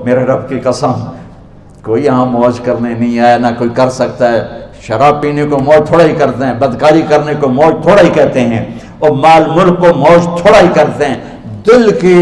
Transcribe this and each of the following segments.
میرے رب کی قسم کوئی یہاں موج کرنے نہیں آیا، نہ کوئی کر سکتا ہے۔ شراب پینے کو موج تھوڑا ہی کرتے ہیں، بدکاری کرنے کو موج تھوڑا ہی کہتے ہیں، اور مال ملک کو موج تھوڑا ہی کرتے ہیں، دل کی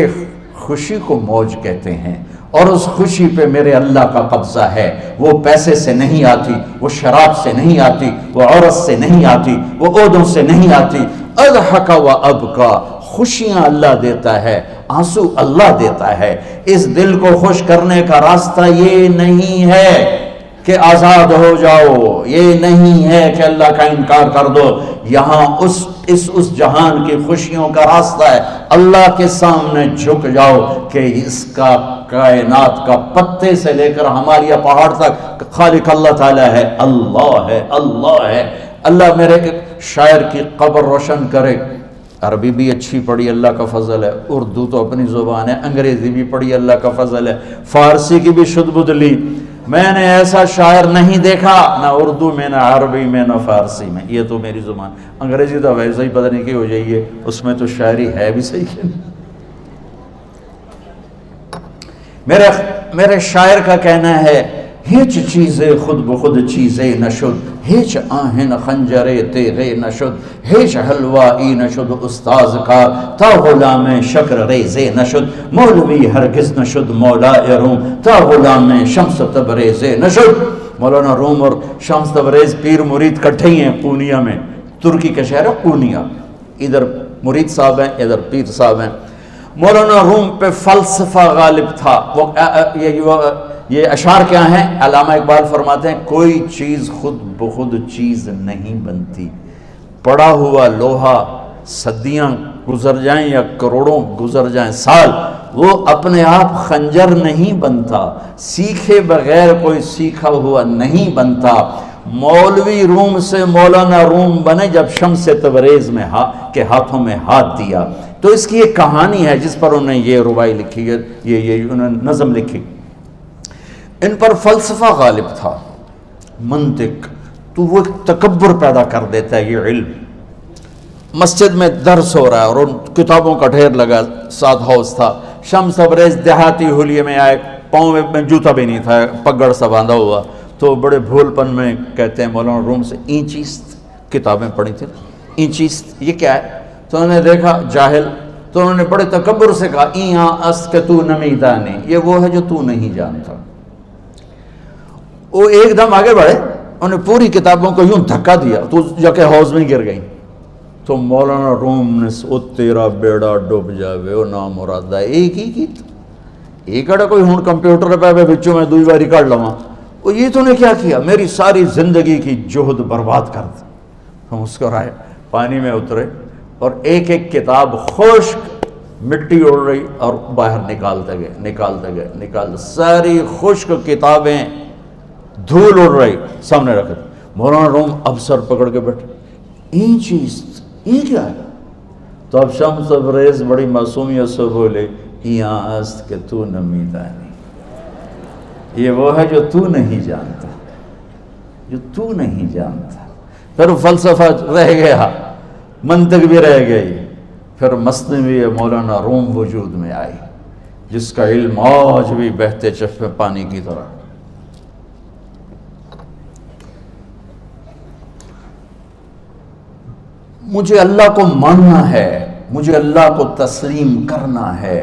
خوشی کو موج کہتے ہیں۔ اور اس خوشی پہ میرے اللہ کا قبضہ ہے، وہ پیسے سے نہیں آتی، وہ شراب سے نہیں آتی، وہ عورت سے نہیں آتی، وہ عہدوں سے نہیں آتی۔ اضحک و ابکا، خوشیاں اللہ دیتا ہے، آنسو اللہ دیتا ہے۔ اس دل کو خوش کرنے کا راستہ یہ نہیں ہے کہ آزاد ہو جاؤ، یہ نہیں ہے کہ اللہ کا انکار کر دو۔ یہاں اس جہان کی خوشیوں کا راستہ ہے اللہ کے سامنے جھک جاؤ کہ اس کا کائنات کا پتے سے لے کر ہمارے پہاڑ تک خالق اللہ تعالیٰ ہے، اللہ ہے، اللہ ہے۔ اللہ میرے شاعر کی قبر روشن کرے۔ عربی بھی اچھی پڑھی، اللہ کا فضل ہے، اردو تو اپنی زبان ہے، انگریزی بھی پڑھی، اللہ کا فضل ہے، فارسی کی بھی شد بد لی۔ میں نے ایسا شاعر نہیں دیکھا، نہ اردو میں، نہ عربی میں، نہ فارسی میں، یہ تو میری زبان۔ انگریزی تو ویسے ہی پتہ نہیں کی ہو جائیے، اس میں تو شاعری ہے بھی صحیح ہے۔ میرے شاعر کا کہنا ہے، ہیچ چیزیں خود بخود چیزیں نشد، ہیچ آہن خنجرے تیغے نشد، ہیچ حلوائی نشد استاذ کا، تا غلام شکر ریزے نشد، مولوی ہرگز نشد مولا روم، تا غلام شمس تبریز نشد۔ مولانا روم اور شمس تبریز پیر مرید کٹھے ہی ہیں پونیا میں، ترکی کا شہر ہے پونیا، ادھر مرید صاحب ہیں، ادھر پیر صاحب ہیں۔ مولانا روم پہ فلسفہ غالب تھا۔ یہ اشعار کیا ہیں؟ علامہ اقبال فرماتے ہیں، کوئی چیز خود بخود چیز نہیں بنتی، پڑا ہوا لوہا صدیاں گزر جائیں یا کروڑوں گزر جائیں سال، وہ اپنے آپ خنجر نہیں بنتا، سیکھے بغیر کوئی سیکھا ہوا نہیں بنتا۔ مولوی روم سے مولانا روم بنے جب شمس تبریز میں کے ہاتھوں میں ہاتھ دیا۔ تو اس کی ایک کہانی ہے جس پر انہوں نے یہ ربائی لکھی ہے، یہ انہوں نے نظم لکھی۔ ان پر فلسفہ غالب تھا، منطق، تو وہ تکبر پیدا کر دیتا ہے یہ علم۔ مسجد میں درس ہو رہا ہے اور ان کتابوں کا ڈھیر لگا، ساتھ ہاؤس تھا۔ شمس تبریز دیہاتی حلیے میں آئے، پاؤں میں جوتا بھی نہیں تھا، پگڑ سا باندھا ہوا، تو بڑے بھول پن میں کہتے ہیں مولانا روم سے، اینچیست کتابیں پڑھی تھیں، اینچیست یہ کیا ہے؟ تو انہوں نے دیکھا جاہل، تو انہوں نے بڑے تکبر سے کہا، ایہاں است کہ تو نمیدانی، یہ وہ ہے جو تو نہیں جانتا۔ وہ ایک دم آگے بڑھے، انہوں نے پوری کتابوں کو یوں دھکا دیا تو جا کے حوض میں گر گئی۔ تو مولانا روم نے او تیرا بیڑا ڈوب جاوے او نام مرادہ ایک ہی کی تو ایک اڑا کوئی ہون کمپیوٹر پہ بچوں میں دوئی باری کر لواں، وہ یہ تو نے کیا کیا، میری ساری زندگی کی جہد برباد کر دی۔ ہم مسکرائے، پانی میں اترے اور ایک ایک کتاب خشک مٹی اڑ رہی اور باہر نکالتے گئے، ساری خشک کتابیں دھول اڑ رہی سامنے رکھے۔ مولانا روم اب سر پکڑ کے بیٹھے، این چیز یہ کیا ہے؟ تو اب شمس تبریز بڑی معصومیت سے بولے، یہاں است کہ تو نمیدانی، یہ وہ ہے جو تو نہیں جانتا، جو تو نہیں جانتا۔ پھر فلسفہ رہ گیا، منطق بھی رہ گئی، پھر مثنوی مولانا روم وجود میں آئی، جس کا علم آج بھی بہتے چشمے پانی کی طرح۔ مجھے اللہ کو ماننا ہے، مجھے اللہ کو تسلیم کرنا ہے،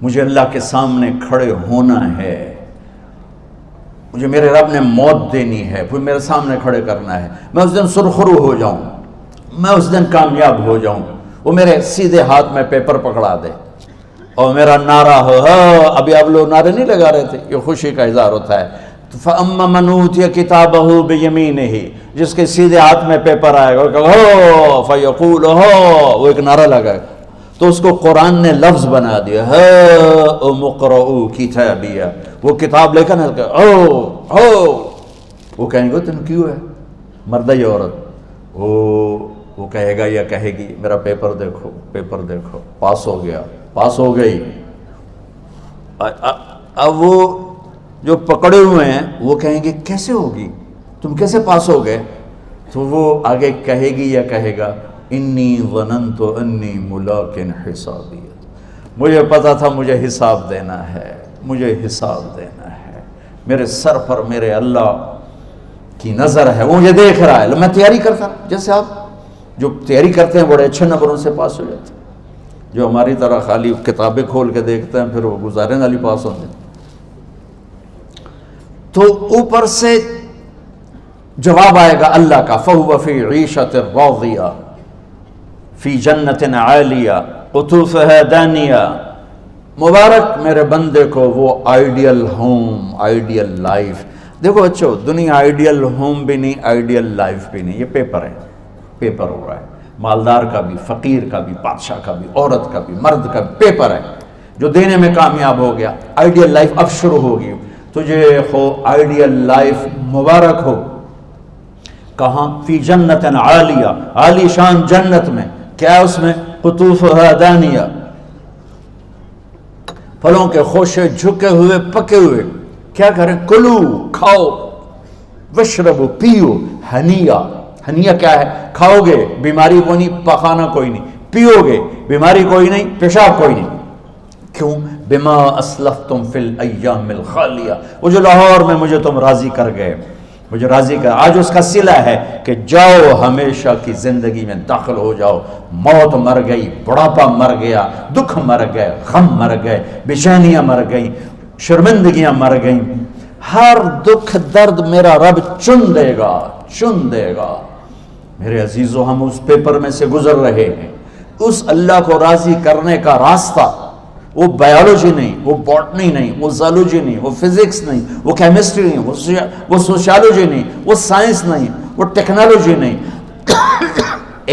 مجھے اللہ کے سامنے کھڑے ہونا ہے، مجھے میرے رب نے موت دینی ہے، پھر میرے سامنے کھڑے کرنا ہے، میں اس دن سرخرو ہو جاؤں، میں اس دن کامیاب ہو جاؤں، وہ میرے سیدھے ہاتھ میں پیپر پکڑا دے اور میرا نعرہ ہو، ابھی آپ لوگ نعرے نہیں لگا رہے تھے، یہ خوشی کا اظہار ہوتا ہے۔ فَأَمَّا مَنْ أُوتِيَ كِتَابَهُ بِيَمِينِهِ، جس کے سیدھے ہاتھ میں پیپر آئے گا، ہو فَيَقُولُ ہو، وہ ایک نعرہ لگائے گا، تو اس کو قرآن نے لفظ بنا دیا، هَاؤْمُ اقْرَءُوا كِتَابِيَهْ، وہ کتاب لے کر ہو، وہ کہیں گے تم کیوں ہے، مرد یا عورت، وہ کہے گا یا کہے گی میرا پیپر دیکھو، پیپر دیکھو، پاس ہو گیا، پاس ہو گئی۔ اب وہ جو پکڑے ہوئے ہیں وہ کہیں گے کیسے ہوگی، تم کیسے پاس ہو گئے؟ تو وہ آگے کہے گی یا کہے گا، انی ظننت انی ملاق حسابی، مجھے پتا تھا مجھے حساب دینا ہے، مجھے حساب دینا ہے، میرے سر پر میرے اللہ کی نظر ہے، وہ مجھے دیکھ رہا ہے۔ میں تیاری کرتا ہوں، جیسے آپ جو تیاری کرتے ہیں بڑے اچھے نمبروں سے پاس ہو جاتے ہیں، جو ہماری طرح خالی کتابیں کھول کے دیکھتے ہیں پھر وہ گزارے والی پاس ہوتے ہیں۔ تو اوپر سے جواب آئے گا اللہ کا، فَهُوَ فِي عِيشَةٍ رَاضِيَةٍ فِي جَنَّةٍ عَالِيَةٍ قُطُوفُهَا دَانِيَةٌ۔ مبارک میرے بندے کو وہ آئیڈیل ہوم، آئیڈیل لائف۔ دیکھو بچو، دنیا آئیڈیل ہوم بھی نہیں، آئیڈیل لائف بھی نہیں، یہ پیپر ہے، پیپر ہو رہا ہے، مالدار کا بھی، فقیر کا بھی، بادشاہ کا بھی، عورت کا بھی، مرد کا بھی پیپر ہے۔ جو دینے میں کامیاب ہو گیا، آئیڈیل لائف اب شروع ہوگی۔ تجھے ہو آئیڈیل لائف مبارک ہو۔ کہاں؟ فی جنت عالیہ، عالی شان جنت میں، کیا اس میں؟ قطوفها دانیہ، پھلوں کے خوشے جھکے ہوئے پکے ہوئے۔ کیا کریں؟ کلو، کھاؤ، وشربو، پیو، ہنیا۔ ہنیا کیا ہے؟ کھاؤ گے بیماری کوئی نہیں، پخانا کوئی نہیں، پیو گے بیماری کوئی نہیں، پیشاب کوئی نہیں۔ کیوں؟ بما اسلفتم فی الایام الخالیہ، وہ جو لاہور میں مجھے تم راضی کر گئے، مجھے راضی کر، آج اس کا صلہ ہے کہ جاؤ ہمیشہ کی زندگی میں داخل ہو جاؤ۔ موت مر گئی، بڑھاپا مر گیا، دکھ مر گئے، غم مر گئے، بے چینیاں مر گئیں، شرمندگیاں مر گئیں۔ ہر دکھ درد میرا رب چن دے گا، چن دے گا۔ میرے عزیزو، ہم اس پیپر میں سے گزر رہے ہیں۔ اس اللہ کو راضی کرنے کا راستہ، وہ بایولوجی نہیں، وہ باٹنی نہیں، وہ زالوجی نہیں، وہ فزکس نہیں، وہ کیمسٹری نہیں، وہ سوشیالوجی نہیں، وہ سائنس نہیں، وہ ٹیکنالوجی نہیں۔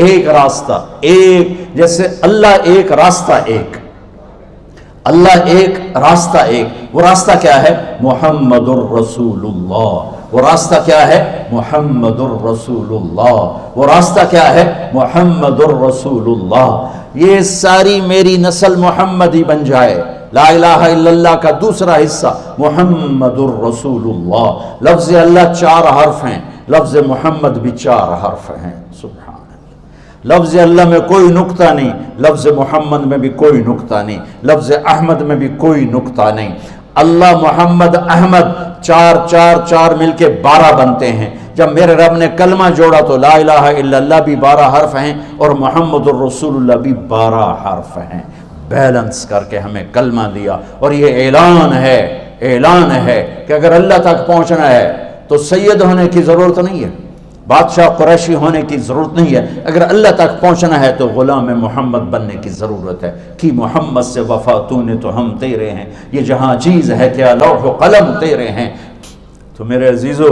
ایک راستہ، ایک، جیسے اللہ ایک، راستہ ایک، اللہ ایک، راستہ ایک۔ وہ راستہ کیا ہے؟ محمد الرسول اللہ۔ وہ راستہ کیا ہے؟ محمد الرسول اللہ۔ وہ راستہ کیا ہے؟ محمد الرسول اللہ۔ یہ ساری میری نسل محمدی بن جائے۔ لا الہ الا اللہ کا دوسرا حصہ محمد الرسول اللہ۔ لفظ اللہ 4 حرف ہیں، لفظ محمد بھی 4 حرف ہیں۔ سبحان اللہ۔ لفظ اللہ میں کوئی نقطہ نہیں، لفظ محمد میں بھی کوئی نقطہ نہیں، لفظ احمد میں بھی کوئی نقطہ نہیں۔ اللہ، محمد، احمد، 4 4 4 مل کے 12 بنتے ہیں۔ جب میرے رب نے کلمہ جوڑا تو لا الہ الا اللہ بھی 12 حرف ہیں اور محمد الرسول اللہ بھی 12 حرف ہیں۔ بیلنس کر کے ہمیں کلمہ دیا، اور یہ اعلان ہے، اعلان ہے کہ اگر اللہ تک پہنچنا ہے تو سید ہونے کی ضرورت نہیں ہے، بادشاہ قریشی ہونے کی ضرورت نہیں ہے۔ اگر اللہ تک پہنچنا ہے تو غلام محمد بننے کی ضرورت ہے۔ کہ محمد سے وفا تو نے تو ہم تیرے ہیں، یہ جہاں چیز ہے کیا لوح و قلم تیرے ہیں۔ تو میرے عزیزو،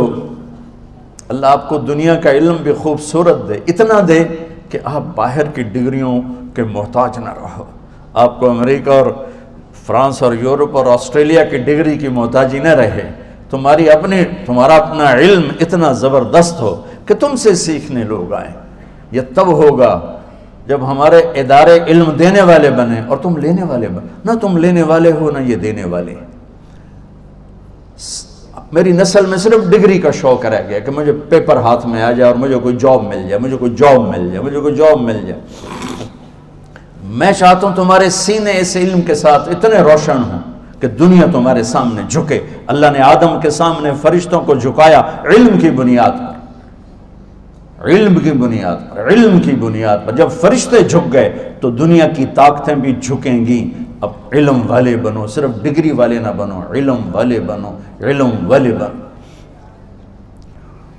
اللہ آپ کو دنیا کا علم بھی خوبصورت دے، اتنا دے کہ آپ باہر کی ڈگریوں کے محتاج نہ رہو، آپ کو امریکہ اور فرانس اور یورپ اور آسٹریلیا کی ڈگری کی محتاجی نہ رہے، تمہارا اپنا علم اتنا زبردست ہو کہ تم سے سیکھنے لوگ آئیں۔ یہ تب ہوگا جب ہمارے ادارے علم دینے والے بنے اور تم لینے والے بنے، نہ تم لینے والے ہو نہ یہ دینے والے۔ میری نسل میں صرف ڈگری کا شوق رہ گیا کہ مجھے پیپر ہاتھ میں آ جائے اور مجھے کوئی جاب مل جائے، مجھے کوئی جاب مل جائے، مجھے کوئی جاب مل جائے۔ میں چاہتا ہوں تمہارے سینے اس علم کے ساتھ اتنے روشن ہوں کہ دنیا تمہارے سامنے جھکے۔ اللہ نے آدم کے سامنے فرشتوں کو جھکایا علم کی بنیاد پر، علم کی بنیاد پر، علم کی بنیاد پر۔ جب فرشتے جھک گئے تو دنیا کی طاقتیں بھی جھکیں گی۔ اب علم والے بنو، صرف ڈگری والے نہ بنو، علم والے بنو، علم والے بنو۔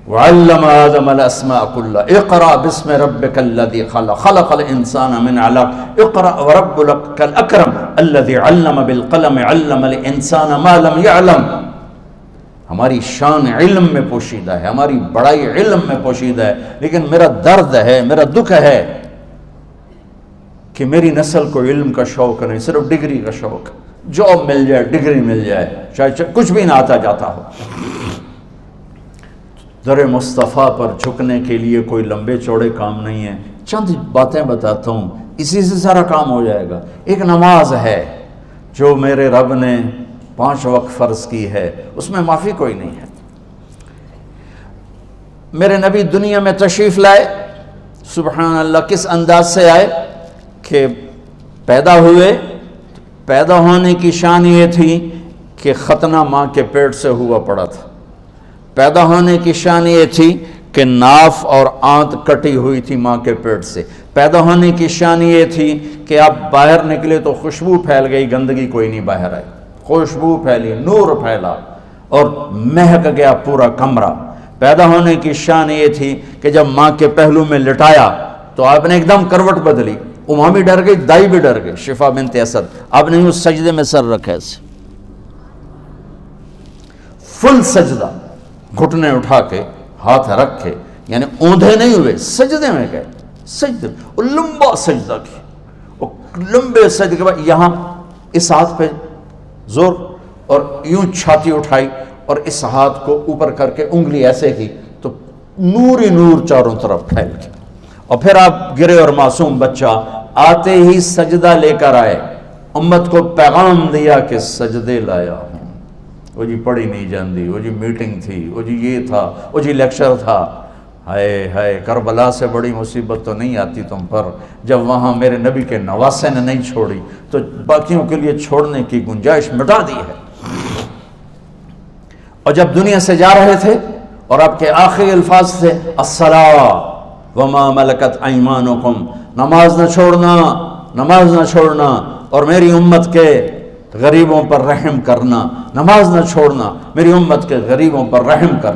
وعلم آدم الاسماء كلها اقرأ باسم ربك الذي خلق خلق الانسان من علق اقرأ وربك الاكرم الذي علم بالقلم علم الانسان ما لم يعلم۔ ہماری شان علم میں پوشیدہ ہے، ہماری بڑائی علم میں پوشیدہ ہے، لیکن میرا درد ہے، میرا دکھ ہے کہ میری نسل کو علم کا شوق نہیں، صرف ڈگری کا شوق۔ جاب مل جائے، ڈگری مل جائے، چاہے کچھ بھی نہ آتا جاتا ہو۔ در مصطفیٰ پر جھکنے کے لیے کوئی لمبے چوڑے کام نہیں ہیں، چند باتیں بتاتا ہوں، اسی سے سارا کام ہو جائے گا۔ ایک نماز ہے جو میرے رب نے 5 وقت فرض کی ہے، اس میں معافی کوئی نہیں ہے۔ میرے نبی دنیا میں تشریف لائے، سبحان اللہ، کس انداز سے آئے کہ پیدا ہوئے، پیدا ہونے کی شان یہ تھی کہ ختنہ ماں کے پیٹ سے ہوا پڑا تھا۔ پیدا ہونے کی شان یہ تھی کہ ناف اور آنت کٹی ہوئی تھی ماں کے پیٹ سے۔ پیدا ہونے کی شان یہ تھی کہ آپ باہر نکلے تو خوشبو پھیل گئی، گندگی کوئی نہیں باہر آئی، خوشبو پھیلی، نور پھیلا اور مہک گیا پورا کمرہ۔ پیدا ہونے کی شان یہ تھی کہ جب ماں کے پہلو میں لٹایا تو آپ نے ایک دم کروٹ بدلی، ماں بھی ڈر گئی، دائی بھی ڈر گئی، شفا بنت اسد۔ آپ نے اس سجدے میں سر رکھا ایسے، فل سجدہ، گھٹنے اٹھا کے ہاتھ رکھ کے، یعنی اوندھے نہیں ہوئے، سجدے میں گئے، سجدے میں، اور لمبا سجدہ کیا، اور لمبے سجدے کے بعد یہاں اس ہاتھ پہ زور اور یوں چھاتی اٹھائی اور اس ہاتھ کو اوپر کر کے انگلی ایسے کی تو نور ہی نور چاروں طرف پھیل گیا، اور پھر آپ گرے اور معصوم بچہ آتے ہی سجدہ لے کر آئے، امت کو پیغام دیا کہ سجدے لایا ہوں۔ وہ جی پڑھی نہیں جاندی، وہ جی میٹنگ تھی، وہ جی یہ تھا، وہ جی لیکچر تھا، ہائے ہائے کربلا سے بڑی مصیبت تو نہیں آتی تم پر جب وہاں میرے نبی کے نواسے نے نہیں چھوڑی تو باقیوں کے لیے چھوڑنے کی گنجائش مٹا دی ہے۔ اور جب دنیا سے جا رہے تھے اور آپ کے آخری الفاظ تھے الصلاۃ وما ملکت ایمانکم، نماز نہ چھوڑنا، نماز نہ چھوڑنا، اور میری امت کے غریبوں پر رحم کرنا، نماز نہ چھوڑنا، میری امت کے غریبوں پر رحم کر۔